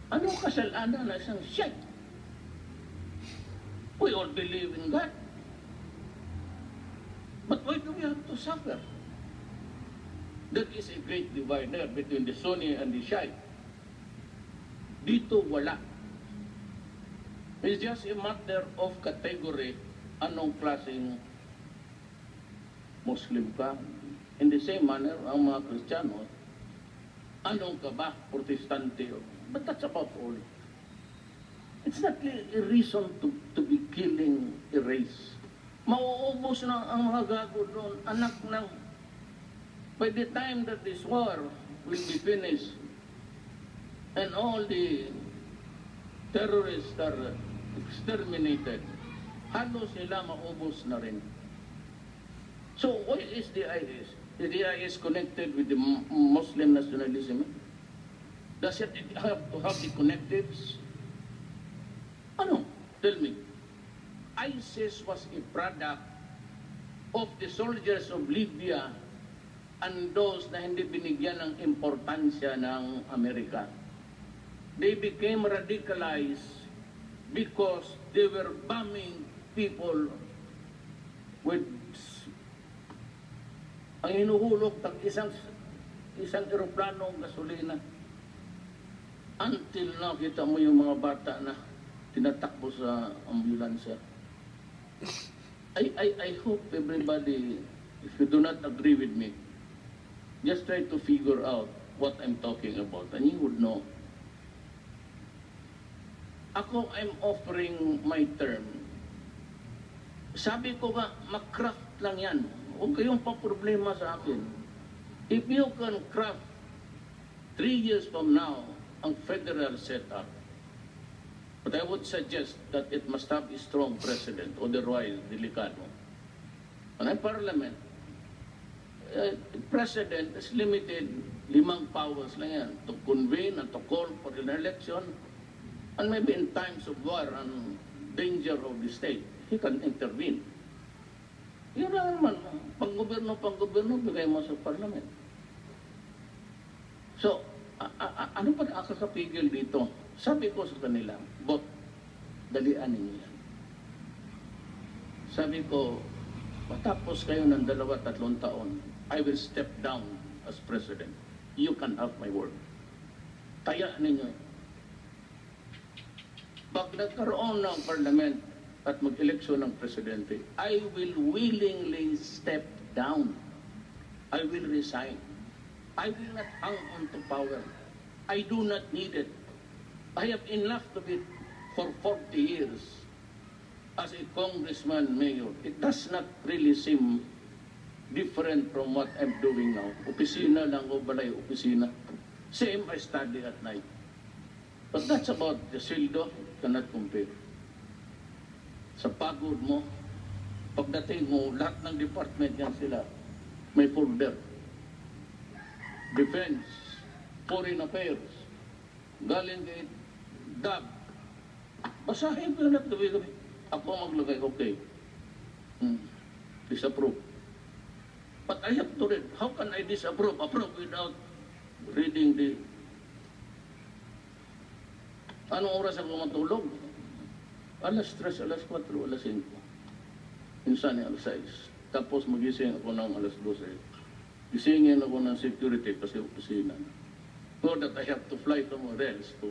Anong kasalanan na isang sheikh? We all believe in God. But why do we have to suffer? That is a great divider between the Sunni and the Shia. Dito wala. It's just a matter of category. Anong klaseng Muslim ka? In the same manner, ang mga Kristiyano, anong ka ba? Protestante? But that's about all. It's not a reason to be killing a race. Mauubos na ang mga gago doon, anak ng... By the time that this war will be finished, and all the terrorists are exterminated, halos sila maubos na rin. So, what is the IS? Is the IS connected with the Muslim nationalism? Does it have to have the connectives? Ano? Tell me. ISIS was a product of the soldiers of Libya and those na hindi binigyan ng importansya ng Amerika. They became radicalized because they were bombing people with ang hinuhulog ng isang eroplanong gasolina. Until now, kita mo yung mga bata na tinatakbo sa ambulansya. I hope everybody, if you do not agree with me, just try to figure out what I'm talking about and you would know. Ako, I'm offering my term. Sabi ko ba, makraft lang yan. Huwag kayong pa-problema sa akin. If you can craft 3 years from now ang federal setup, but I would suggest that it must have a strong president, otherwise delikado. And ang parliament, president is limited, 5 powers lang yan, to convene and to call for an election, and maybe in times of war and danger of the state, he can intervene. Yun lang naman, pang-gobyerno, bigay mo sa parliament. So, ano pa nakakapigil dito? Sabi ko sa kanila, bot, dalian ninyo yan. Sabi ko, matapos kayo ng 2-3 taon, I will step down as president. You can have my word. Taya ninyo. Pag nagkaroon ng parliament at mag-eleksyon ng presidente, I will willingly step down. I will resign. I will not hang on to power. I do not need it. I have enough of it for 40 years as a congressman, mayor. It does not really seem different from what I'm doing now. Opisina lang o balay opisina. Same, I study at night. But that's about the sildo, cannot compare. Sa pagod mo, pagdating mo, lahat ng department yan sila. May folder. Defense, Foreign Affairs, galing kay DAB. Basahin ko na gabi-gabi. Ako maglagay, okay. Disapprove. But I have to read. How can I disapprove? Approve without reading the... Anong oras ako matulog? Alas 3, alas 4, alas 5. Minsan alas 6. Tapos magising ako ng alas 12. Gisingin ako ng security kasi opisina. So that I have to fly somewhere else to